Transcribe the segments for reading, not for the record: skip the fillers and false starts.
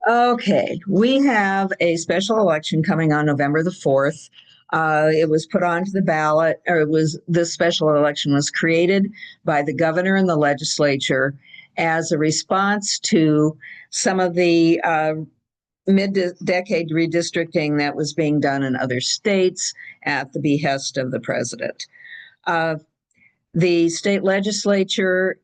Okay, we have a special election coming on November the 4th. It was put onto the ballot, or this special election was created by the governor and the legislature as a response to some of the mid-decade redistricting that was being done in other states at the behest of the president. The state legislature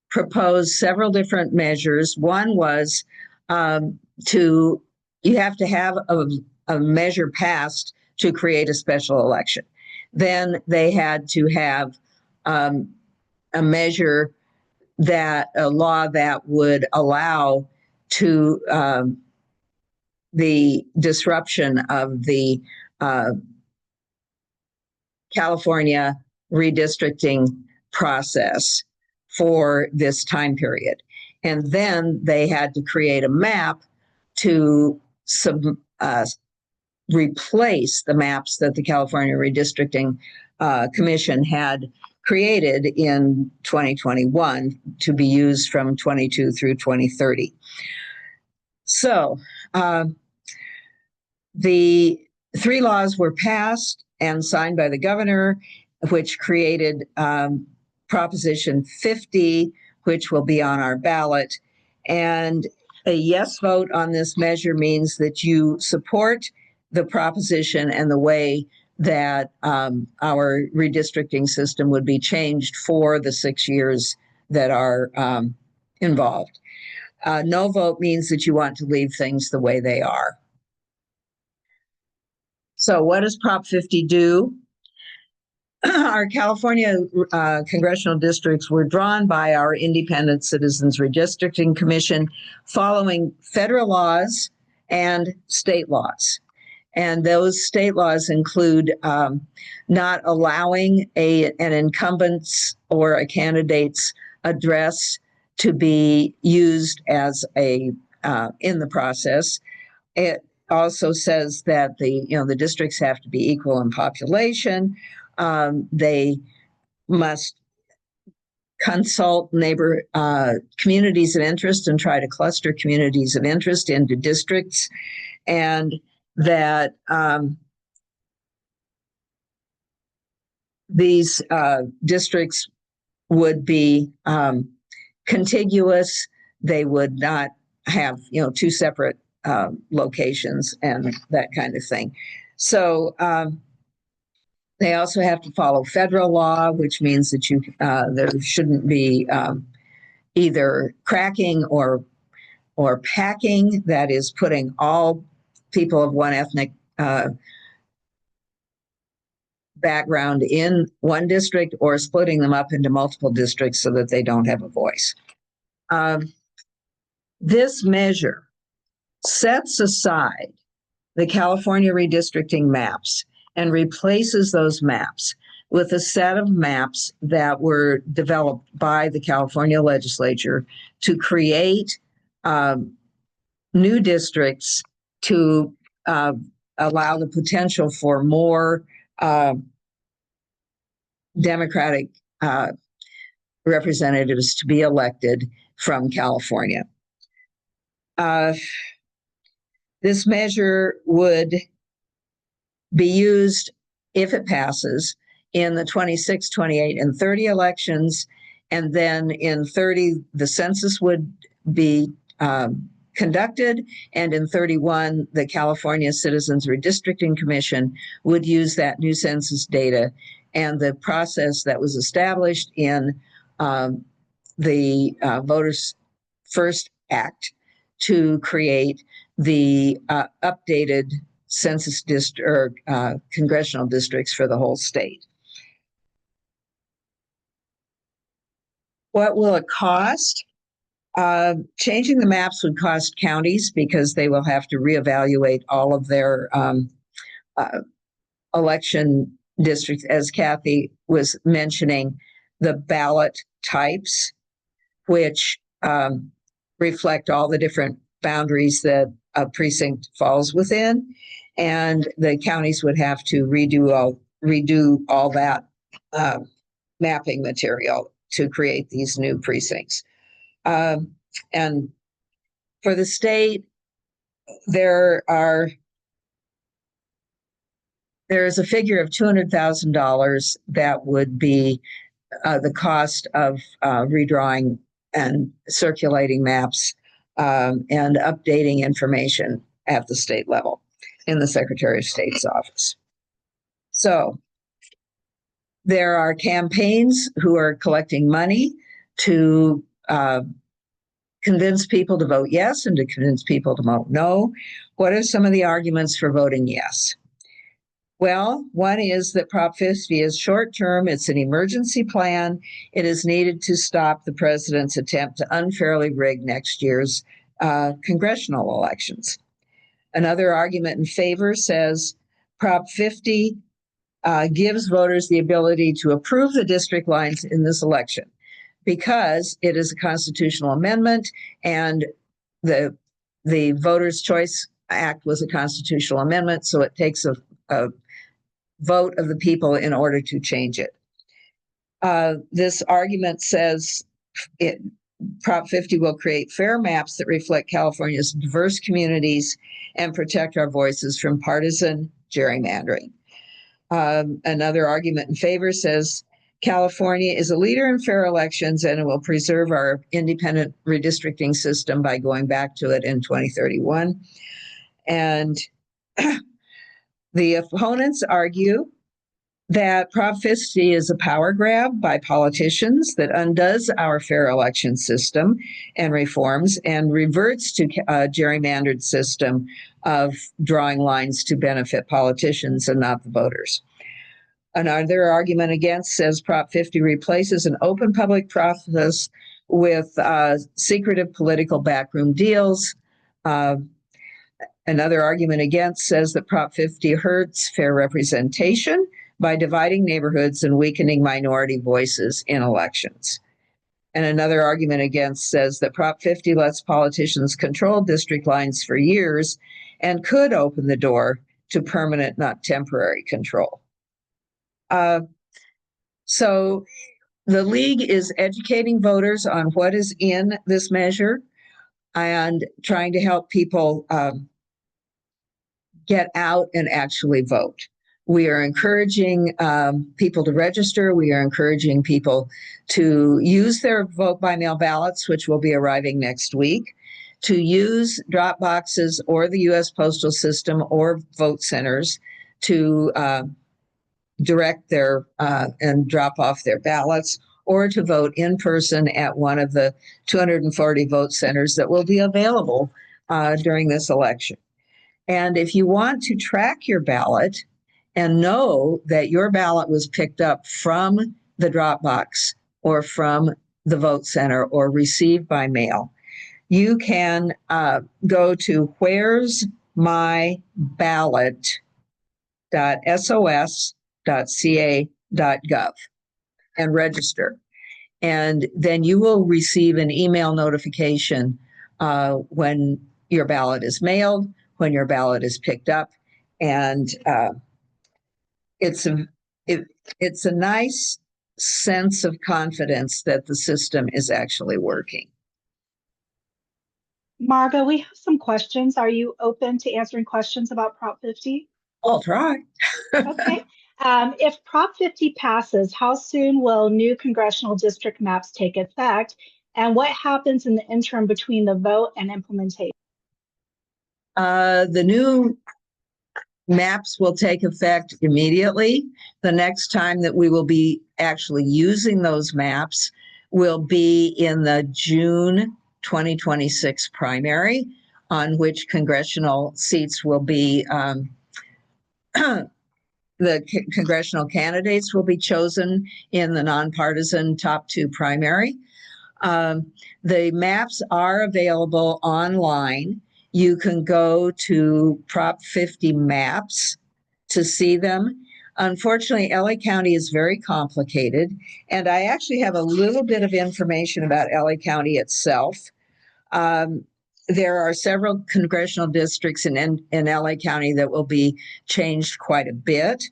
proposed several different measures. One was you have to have a measure passed to create a special election. Then they had to have a law that would allow to the disruption of the California redistricting process for this time period. And then they had to create a map to replace the maps that the California Redistricting Commission had created in 2021 to be used from 22 through 2030. So the three laws were passed and signed by the governor, which created Proposition 50, which will be on our ballot. And a yes vote on this measure means that you support the proposition and the way that our redistricting system would be changed for the 6 years that are involved. No vote means that you want to leave things the way they are. So what does Prop 50 do? Our California congressional districts were drawn by our independent Citizens Redistricting Commission following federal laws and state laws. And those state laws include not allowing an incumbent's or a candidate's address to be used as in the process. It also says that the districts have to be equal in population. They must consult neighbor communities of interest and try to cluster communities of interest into districts, and that these districts would be contiguous. They would not have two separate locations and that kind of thing. So they also have to follow federal law, which means that there shouldn't be either cracking or packing, that is putting all people of one ethnic background in one district, or splitting them up into multiple districts so that they don't have a voice. This measure sets aside the California redistricting maps and replaces those maps with a set of maps that were developed by the California legislature to create new districts to allow the potential for more Democratic representatives to be elected from California. This measure would be used, if it passes, in the 26, 28, and 30 elections. And then in 30, the census would be conducted. And in 31, the California Citizens Redistricting Commission would use that new census data and the process that was established in the Voters First Act to create the updated census district or congressional districts for the whole state. What will it cost? Changing the maps would cost counties because they will have to reevaluate all of their election districts. As Kathy was mentioning, the ballot types, which reflect all the different boundaries that a precinct falls within, and the counties would have to redo all that mapping material to create these new precincts. And for the state, there is a figure of $200,000 that would be the cost of redrawing and circulating maps and updating information at the state level in the Secretary of State's office. So there are campaigns who are collecting money to convince people to vote yes and to convince people to vote no. What are some of the arguments for voting yes? Well, one is that Prop 50 is short-term. It's an emergency plan. It is needed to stop the president's attempt to unfairly rig next year's congressional elections. Another argument in favor says Prop 50 gives voters the ability to approve the district lines in this election because it is a constitutional amendment, and the Voters' Choice Act was a constitutional amendment, so it takes a vote of the people in order to change it. This argument says Prop 50 will create fair maps that reflect California's diverse communities and protect our voices from partisan gerrymandering. Another argument in favor says California is a leader in fair elections and it will preserve our independent redistricting system by going back to it in 2031. And the opponents argue that Prop 50 is a power grab by politicians that undoes our fair election system and reforms and reverts to a gerrymandered system of drawing lines to benefit politicians and not the voters. Another argument against says Prop 50 replaces an open public process with secretive political backroom deals. Another argument against says that Prop 50 hurts fair representation by dividing neighborhoods and weakening minority voices in elections. And another argument against says that Prop 50 lets politicians control district lines for years and could open the door to permanent, not temporary control. So the League is educating voters on what is in this measure and trying to help people get out and actually vote. We are encouraging people to register. We are encouraging people to use their vote by mail ballots, which will be arriving next week, to use drop boxes or the U.S. postal system or vote centers to direct their and drop off their ballots, or to vote in person at one of the 240 vote centers that will be available during this election. And if you want to track your ballot and know that your ballot was picked up from the drop box or from the vote center or received by mail, you can go to where'smyballot.sos.ca.gov and register. And then you will receive an email notification when your ballot is mailed, when your ballot is picked up. And it's a nice sense of confidence that the system is actually working. Margo, we have some questions. Are you open to answering questions about Prop 50? I'll try. Okay. If Prop 50 passes, how soon will new congressional district maps take effect? And what happens in the interim between the vote and implementation? The new maps will take effect immediately. The next time that we will be actually using those maps will be in the June 2026 primary, on which congressional seats will be the congressional candidates will be chosen in the nonpartisan top two primary. The maps are available online. You can go to Prop 50 maps to see them. Unfortunately, LA County is very complicated, and I actually have a little bit of information about LA County itself. There are several congressional districts in LA County that will be changed quite a bit.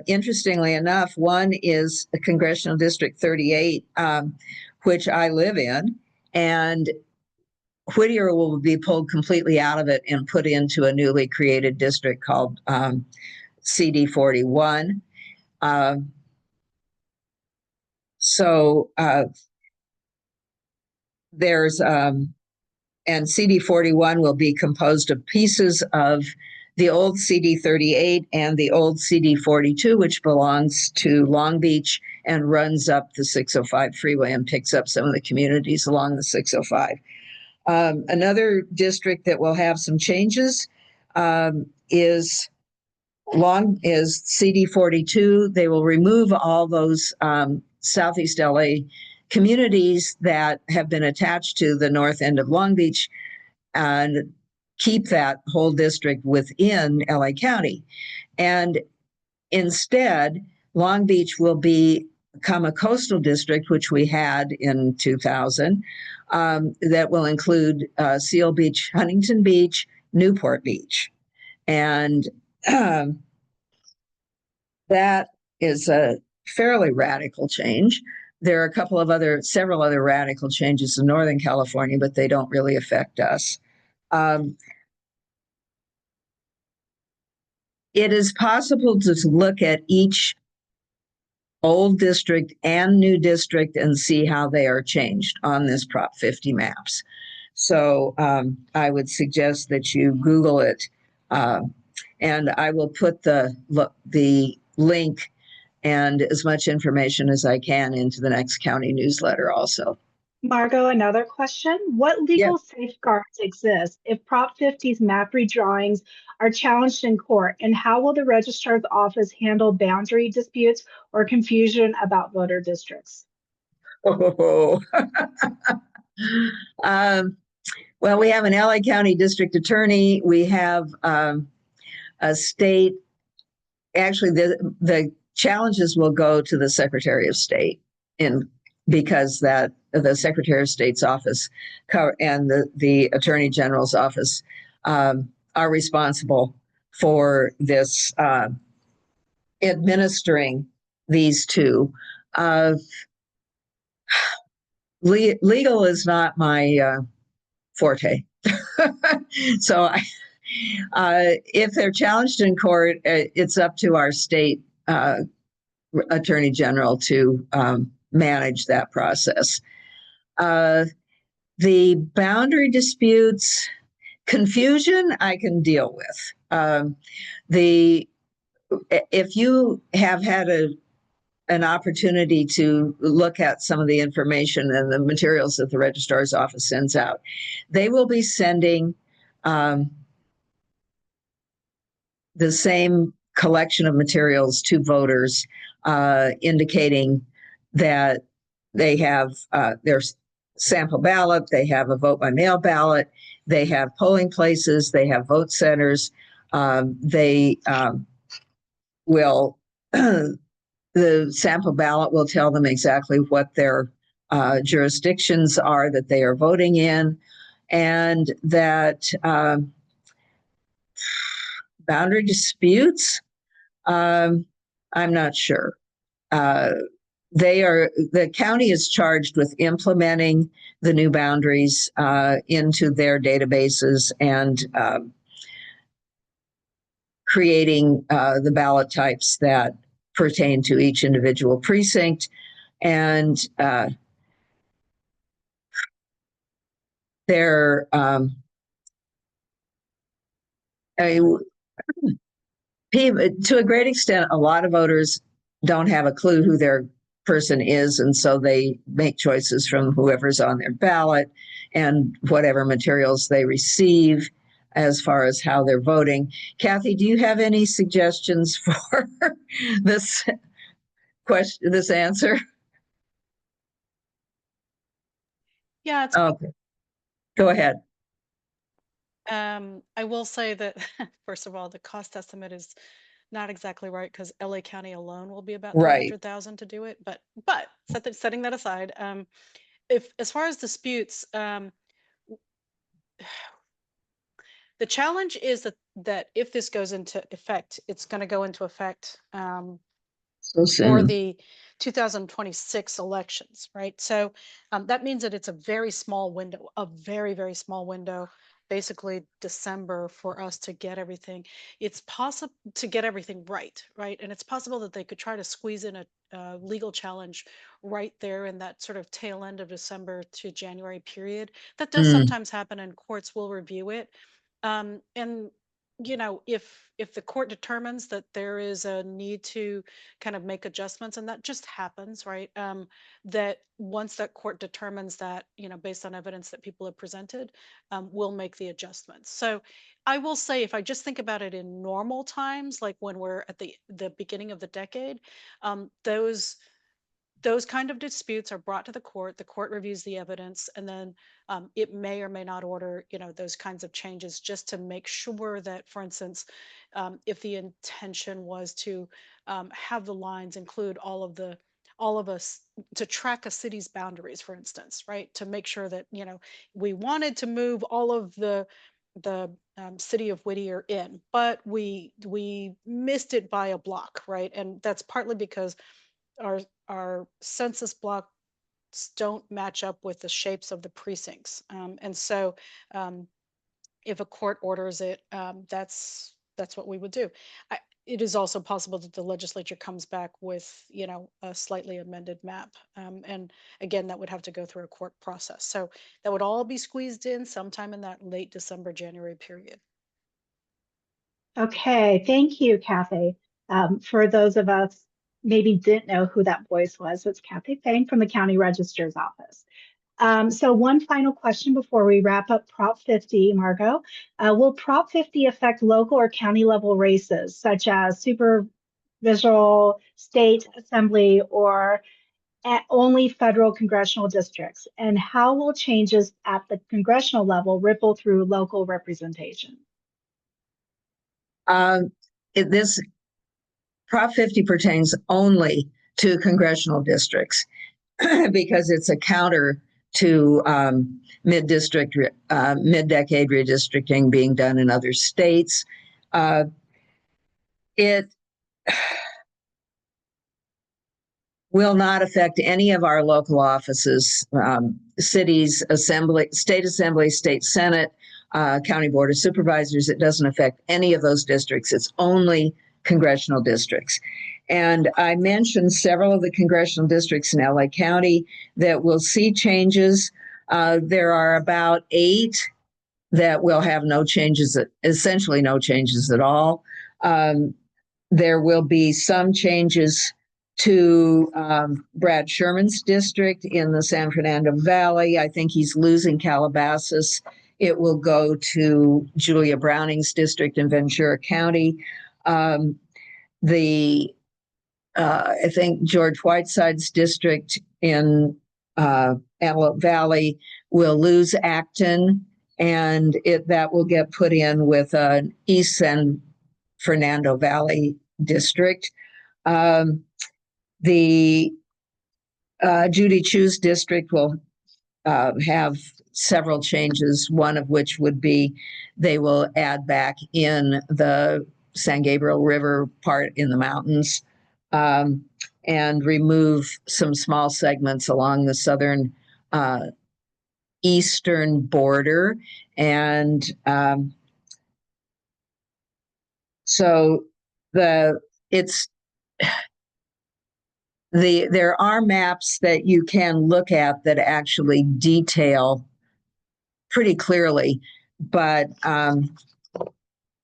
Interestingly enough, one is a Congressional District 38, which I live in, and Whittier will be pulled completely out of it and put into a newly created district called CD 41. There's and CD 41 will be composed of pieces of the old CD 38 and the old CD 42, which belongs to Long Beach and runs up the 605 freeway and picks up some of the communities along the 605. Another district that will have some changes is CD 42. They will remove all those Southeast LA communities that have been attached to the north end of Long Beach and keep that whole district within LA County. And instead, Long Beach will become a coastal district, which we had in 2000, that will include Seal Beach, Huntington Beach, Newport Beach. And that is a fairly radical change. There are several other radical changes in Northern California, but they don't really affect us. It is possible to look at each old district and new district and see how they are changed on this Prop 50 maps. So I would suggest that you Google it, and I will put the link and as much information as I can into the next county newsletter also. Margo, another question. What legal safeguards exist if Prop 50's map redrawings are challenged in court, and how will the registrar's office handle boundary disputes or confusion about voter districts? Oh. Well, we have an LA County District Attorney. We have a state. Actually, the challenges will go to the Secretary of State because that the Secretary of State's office and the Attorney General's office are responsible for this administering these two. Legal is not my forte. So if they're challenged in court, it's up to our state Attorney General to manage that process. The boundary disputes, confusion, I can deal with. If you have had an opportunity to look at some of the information and the materials that the registrar's office sends out, they will be sending the same collection of materials to voters, indicating that they have their sample ballot, they have a vote by mail ballot, they have polling places, they have vote centers. They will, the sample ballot will tell them exactly what their jurisdictions are that they are voting in, and that boundary disputes, I'm not sure. The county is charged with implementing the new boundaries into their databases and creating the ballot types that pertain to each individual precinct. And to a great extent, a lot of voters don't have a clue who their person is, and so they make choices from whoever's on their ballot and whatever materials they receive as far as how they're voting. Kathy, do you have any suggestions for this question, this answer? Yeah, it's okay. Go ahead. I will say that, first of all, the cost estimate is not exactly right because LA County alone will be about $300,000 to do it. But setting that aside, if as far as disputes, the challenge is that if this goes into effect, it's going to go into effect so soon. for the 2026 elections, right? So that means that it's a very small window, a very, very small window, basically December, for us to get everything. It's possible to get everything right, right? And it's possible that they could try to squeeze in a legal challenge right there in that sort of tail end of December to January period. That does Mm, sometimes happen, and courts will review it. And if the court determines that there is a need to kind of make adjustments, and that just happens, right? That once that court determines that, based on evidence that people have presented, we'll make the adjustments. So I will say, if I just think about it in normal times, like when we're at the beginning of the decade, those kind of disputes are brought to the court reviews the evidence, and then it may or may not order, those kinds of changes, just to make sure that, for instance, if the intention was to have the lines include all of us, to track a city's boundaries, for instance, right? To make sure that, we wanted to move all of the city of Whittier in, but we missed it by a block, right? And that's partly because our census blocks don't match up with the shapes of the precincts. And so if a court orders it, that's what we would do. It is also possible that the legislature comes back with, a slightly amended map. And again, that would have to go through a court process. So that would all be squeezed in sometime in that late December, January period. Okay, thank you, Kathy. For those of us maybe didn't know who that voice was, it's Kathy Payne from the County Registrar's Office. So one final question before we wrap up Prop 50, Margo. Will Prop 50 affect local or county level races, such as supervisory, state assembly, or only federal congressional districts? And how will changes at the congressional level ripple through local representation? this Prop 50 pertains only to congressional districts because it's a counter to mid-decade redistricting being done in other states. It will not affect any of our local offices, cities, assembly, state senate, county board of supervisors. It doesn't affect any of those districts. It's only congressional districts. And I mentioned several of the congressional districts in LA County that will see changes. There are about 8 that will have no changes, essentially no changes at all. There will be some changes to Brad Sherman's district in the San Fernando Valley. I think he's losing Calabasas. It will go to Julia Browning's district in Ventura County. I think George Whiteside's district in Antelope Valley will lose Acton, and that will get put in with an East San Fernando Valley district. The Judy Chu's district will have several changes, one of which would be they will add back in the San Gabriel River part in the mountains, and remove some small segments along the southern eastern border. And so there are maps that you can look at that actually detail pretty clearly, but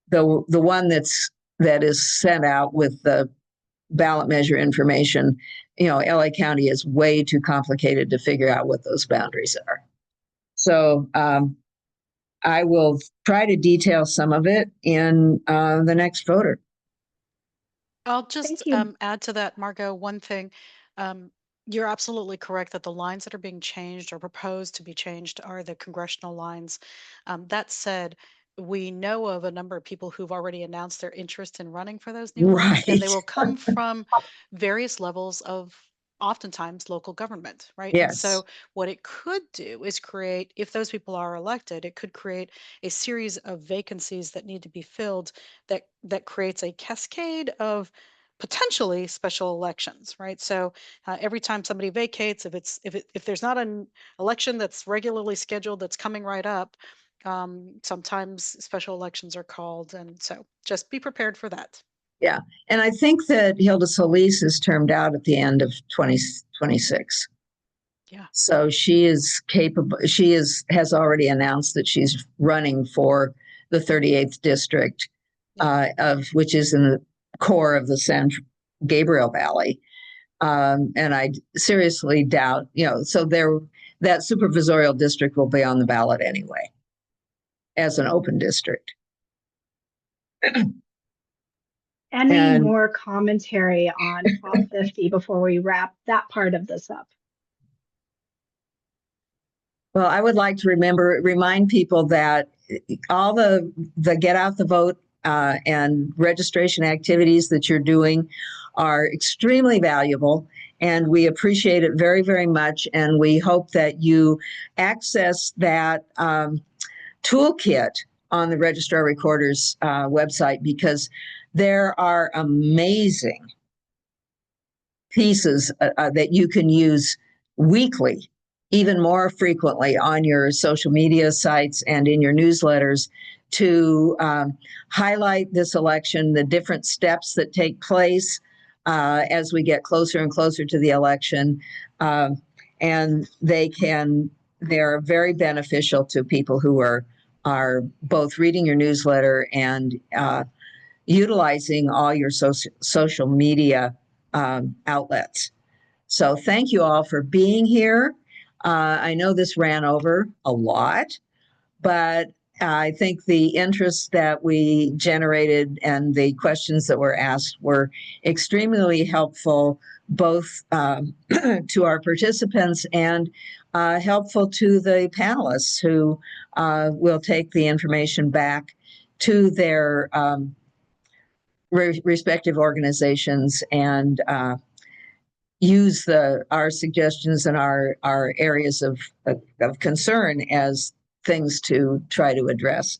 the one that is sent out with the ballot measure information, LA County is way too complicated to figure out what those boundaries are. So I will try to detail some of it in the next voter. I'll just add to that, Margo, one thing. You're absolutely correct that the lines that are being changed or proposed to be changed are the congressional lines. That said, we know of a number of people who've already announced their interest in running for those new lines, and they will come from various levels of oftentimes local government, right? Yes. And so what it could do is create, if those people are elected, it could create a series of vacancies that need to be filled, that creates a cascade of potentially special elections, right? So every time somebody vacates, if there's not an election that's regularly scheduled that's coming right up, sometimes special elections are called, and so just be prepared for that. Yeah, and I think that Hilda Solis is termed out at the end of 2026. Yeah. So she is capable. Has already announced that she's running for the 38th district, of which is in the core of the San Gabriel Valley. And I seriously doubt, so that supervisorial district will be on the ballot anyway as an open district. Any more commentary on Prop 50 before we wrap that part of this up? Well, I would like to remind people that all the get out the vote and registration activities that you're doing are extremely valuable, and we appreciate it very, very much. And we hope that you access that toolkit on the Registrar Recorder's website, because there are amazing pieces that you can use weekly, even more frequently on your social media sites and in your newsletters, to highlight this election, the different steps that take place as we get closer and closer to the election. And they're very beneficial to people who are both reading your newsletter and utilizing all your social media outlets. So thank you all for being here. I know this ran over a lot, but I think the interest that we generated and the questions that were asked were extremely helpful, both to our participants and helpful to the panelists, who will take the information back to their respective organizations and use our suggestions and our areas of concern as things to try to address.